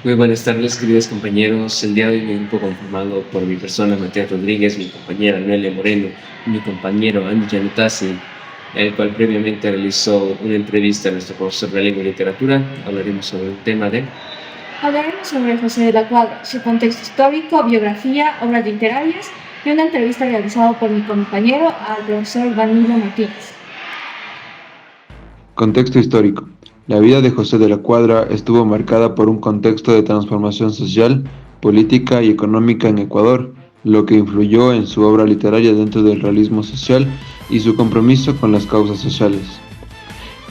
Muy buenas tardes, queridos compañeros. El día de hoy mi grupo conformado por mi persona, Matías Rodríguez, mi compañera Noelia Moreno y mi compañero Andy Janutasi, el cual previamente realizó una entrevista a nuestro profesor de lengua y literatura. Hablaremos sobre un tema de... Hablaremos sobre José de la Cuadra, su contexto histórico, biografía, obras literarias y una entrevista realizada por mi compañero al profesor Danilo Martínez. Contexto histórico. La vida de José de la Cuadra estuvo marcada por un contexto de transformación social, política y económica en Ecuador, lo que influyó en su obra literaria dentro del realismo social y su compromiso con las causas sociales.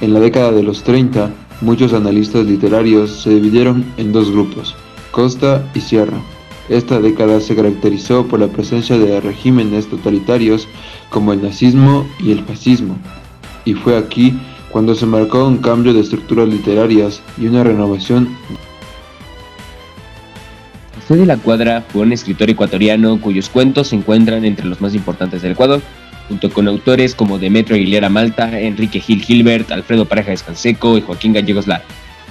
En la década de los 30, muchos analistas literarios se dividieron en dos grupos, costa y sierra. Esta década se caracterizó por la presencia de regímenes totalitarios como el nazismo y el fascismo, y fue aquí cuando se marcó un cambio de estructuras literarias y una renovación. José de la Cuadra fue un escritor ecuatoriano cuyos cuentos se encuentran entre los más importantes del Ecuador, junto con autores como Demetrio Aguilera Malta, Enrique Gil Gilbert, Alfredo Pareja Canseco y Joaquín Gallegos Lara.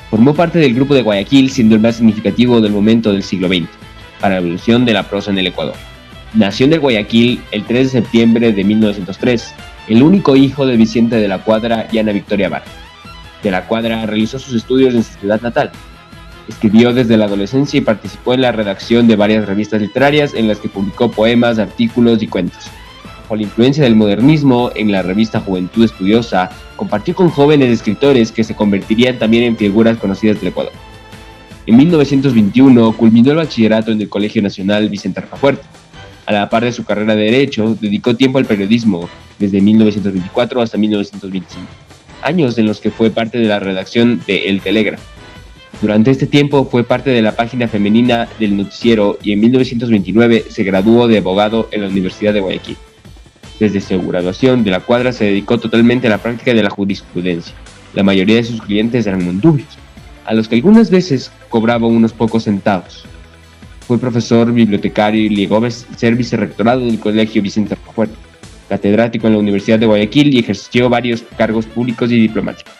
Formó parte del Grupo de Guayaquil, siendo el más significativo del momento del siglo XX, para la evolución de la prosa en el Ecuador. Nació en el Guayaquil el 3 de septiembre de 1903, el único hijo de Vicente de la Cuadra y Ana Victoria Vargas. De la Cuadra realizó sus estudios en su ciudad natal. Escribió desde la adolescencia y participó en la redacción de varias revistas literarias en las que publicó poemas, artículos y cuentos. Bajo la influencia del modernismo, en la revista Juventud Estudiosa, compartió con jóvenes escritores que se convertirían también en figuras conocidas del Ecuador. En 1921 culminó el bachillerato en el Colegio Nacional Vicente Rocafuerte. A la par de su carrera de Derecho, dedicó tiempo al periodismo, desde 1924 hasta 1925, años en los que fue parte de la redacción de El Telégrafo. Durante este tiempo fue parte de la página femenina del noticiero y en 1929 se graduó de abogado en la Universidad de Guayaquil. Desde su graduación, de la Cuadra se dedicó totalmente a la práctica de la jurisprudencia. La mayoría de sus clientes eran montubios, a los que algunas veces cobraba unos pocos centavos. Fue profesor, bibliotecario y llegó a ser vicerrectorado del Colegio Vicente Rocafuerte, catedrático en la Universidad de Guayaquil y ejerció varios cargos públicos y diplomáticos.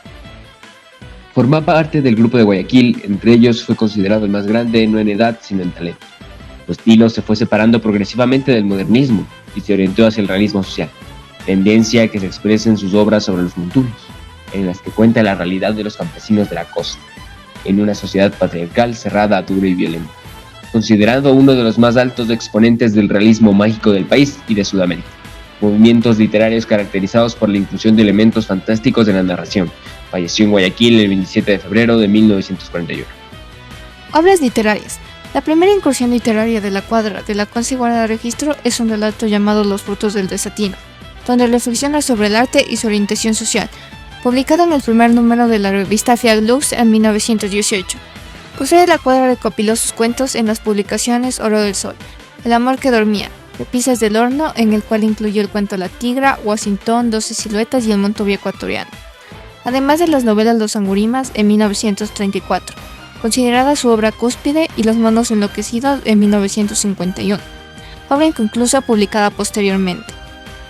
Formaba parte del Grupo de Guayaquil, entre ellos fue considerado el más grande no en edad sino en talento. Su estilo se fue separando progresivamente del modernismo y se orientó hacia el realismo social, tendencia que se expresa en sus obras sobre los montubios, en las que cuenta la realidad de los campesinos de la costa, en una sociedad patriarcal cerrada, dura y violenta, considerado uno de los más altos exponentes del realismo mágico del país y de Sudamérica. Movimientos literarios caracterizados por la inclusión de elementos fantásticos en la narración. Falleció en Guayaquil el 27 de febrero de 1941. Obras literarias. La primera incursión literaria de la Cuadra, de la cual se guarda registro, es un relato llamado Los frutos del desatino, donde reflexiona sobre el arte y su orientación social, publicado en el primer número de la revista Fiat Lux en 1918. José de la Cuadra recopiló sus cuentos en las publicaciones Oro del Sol, El amor que dormía, Repisas del horno, en el cual incluyó el cuento La Tigra, Washington, 12 siluetas y El Montubi ecuatoriano. Además de las novelas Los Angurimas en 1934, considerada su obra cúspide, y Los monos enloquecidos en 1951, obra inconclusa publicada posteriormente.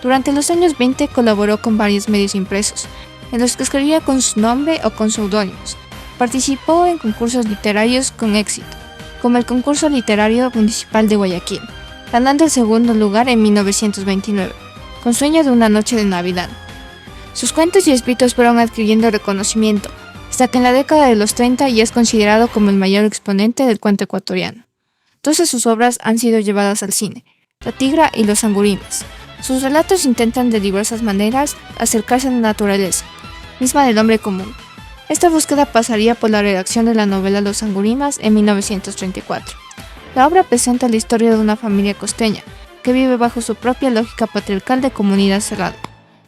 Durante los años 20 colaboró con varios medios impresos, en los que escribía con su nombre o con seudónimos. Participó en concursos literarios con éxito, como el Concurso Literario Municipal de Guayaquil, ganando el segundo lugar en 1929, con Sueño de una noche de Navidad. Sus cuentos y escritos fueron adquiriendo reconocimiento, hasta que en la década de los 30 ya es considerado como el mayor exponente del cuento ecuatoriano. Dos de sus obras han sido llevadas al cine, La Tigra y Los Angurimas. Sus relatos intentan de diversas maneras acercarse a la naturaleza, misma del hombre común. Esta búsqueda pasaría por la redacción de la novela Los Angurimas en 1934. La obra presenta la historia de una familia costeña, que vive bajo su propia lógica patriarcal de comunidad cerrada,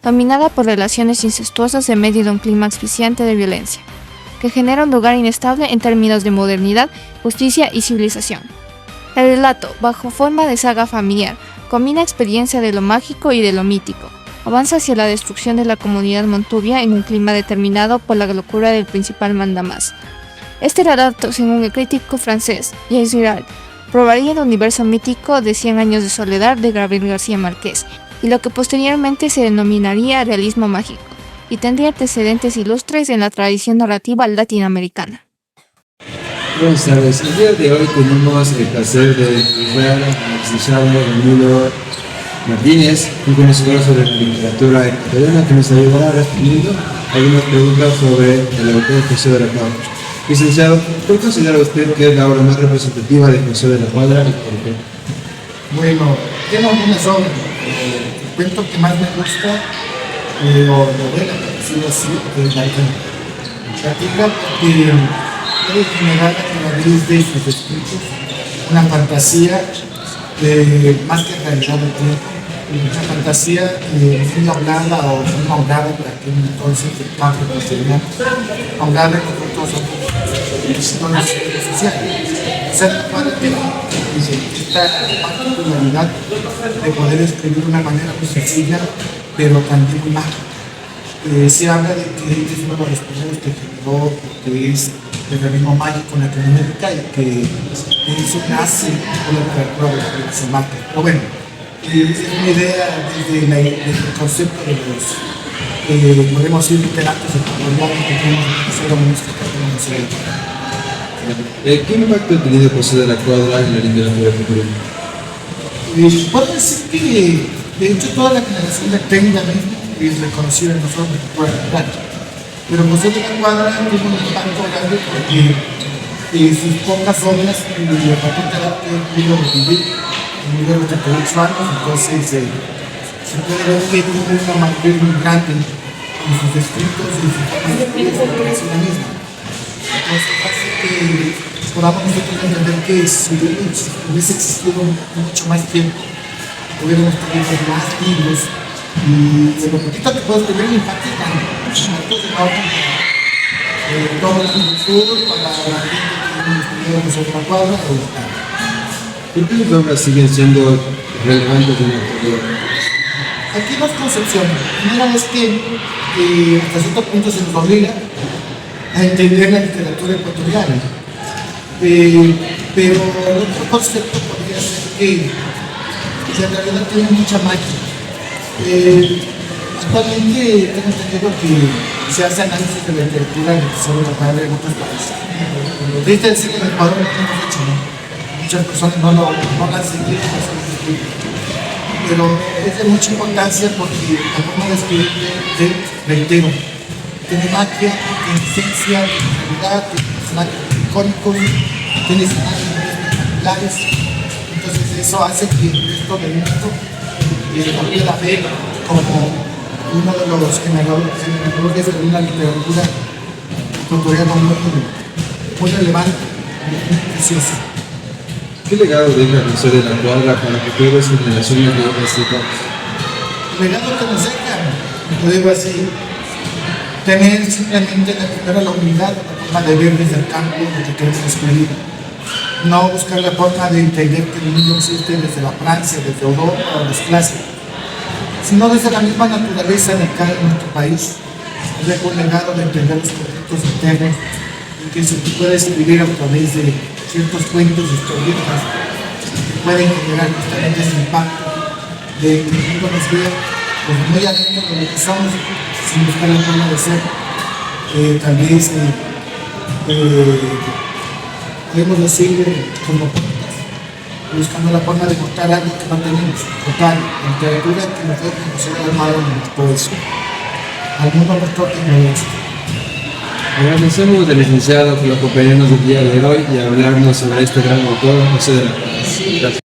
dominada por relaciones incestuosas en medio de un clima asfixiante de violencia, que genera un lugar inestable en términos de modernidad, justicia y civilización. El relato, bajo forma de saga familiar, combina experiencia de lo mágico y de lo mítico. Avanza hacia la destrucción de la comunidad montubia en un clima determinado por la locura del principal mandamás. Este relato, según el crítico francés Jacques Girard, probaría el universo mítico de 100 años de soledad de Gabriel García Márquez, y lo que posteriormente se denominaría realismo mágico, y tendría antecedentes ilustres en la tradición narrativa latinoamericana. Buenas tardes. El día de hoy tenemos el placer de entrevistar al licenciado Danilo Martínez, un conocedor sobre la literatura ecuatoriana, que nos ayudará respondiendo algunas preguntas sobre el autor José de la Cuadra. Licenciado, ¿cuál considera usted que es la obra más representativa de José de la Cuadra y por qué? Bueno, tengo algunas obras. El cuento que más me gusta, o novela, por decirlo así, es La Tinga. La Tinga porque puede generar a través de sus escritos una fantasía más que realidad del tiempo. Una fantasía muy hablada o muy hablada para aquel entonces del campo castellano, hablada con todos los situaciones sociales. O sea, la cual tiene esta particularidad de poder escribir de una manera muy sencilla, pero también muy mágica. Se habla de que es uno de los primeros que generó lo que es el realismo mágico en Latinoamérica y que eso nace con la literatura de la relación mágica. Pero bueno, es una idea desde el concepto de los, podemos decir, literatos ecuatorianos que tenemos que ser música que tenemos en el ¿Qué impacto ha tenido José de la Cuadra en la literatura ecuatoriana? puedo decir que, de hecho, toda la generación de Tenga mismo es reconocida en nosotros por el plano. Pero José de la Cuadra tuvo un impacto grande porque sus pocas obras de repente han podido revivir en nivel de 38 años, entonces se puede ver que tuvo una madurez muy grande en sus escritos y en su forma de escribir la misma. Entonces hace que podamos nosotros entender que si hubiese existido mucho más tiempo, hubiéramos tenido más libros y de lo poquito que puedo escribir me impacta mucho más de todo el futuro para la gente que sobre la cuadra o local. ¿Por qué las obras siguen siendo relevantes en la actualidad? Aquí hay dos concepciones. La primera es que hasta cierto punto se nos obliga a entender la literatura ecuatoriana. Pero el otro concepto podría ser que en realidad tiene mucha magia. Actualmente tengo entendido que se hace análisis de la literatura sobre la palabra en otros países. Lo triste es decir que en Ecuador no lo hemos hecho, ¿no? Muchas personas no la han seguido, pero es de mucha importancia porque la forma de escribir, reitero, tiene magia, tiene esencia, tiene realidad, tiene personajes icónicos, tiene escenarios espectaculares. Entonces eso hace que el resto del mundo también la ve como uno de los generadores de una literatura ecuatoriana muy relevante, muy preciosa. ¿Qué legado deja José de la Cuadra para que futuras generaciones de obras sepas? El legado que nos deja, lo digo así, tener simplemente la humildad, la forma de ver desde el campo lo que queremos escribir. No buscar la forma de entender que el mundo existe desde la Francia, desde Europa o los clásicos, sino desde la misma naturaleza de cada nuestro país. Dejo un legado de entender los conflictos internos y que se puede escribir a través de ciertos cuentos, historietas que pueden generar justamente ese impacto de que el mundo nos vea pues, muy adentro de lo que somos, sin buscar la forma de ser. Tal vez podemos decir como poetas, buscando la forma de mostrar algo que no tenemos, total, la literatura que nos debe conocer al mar de todo eso. Al mundo nos toca y no esto. Agradecemos al licenciado por acompañarnos el día de hoy y hablarnos sobre este gran autor, José de la Cuadra. Gracias.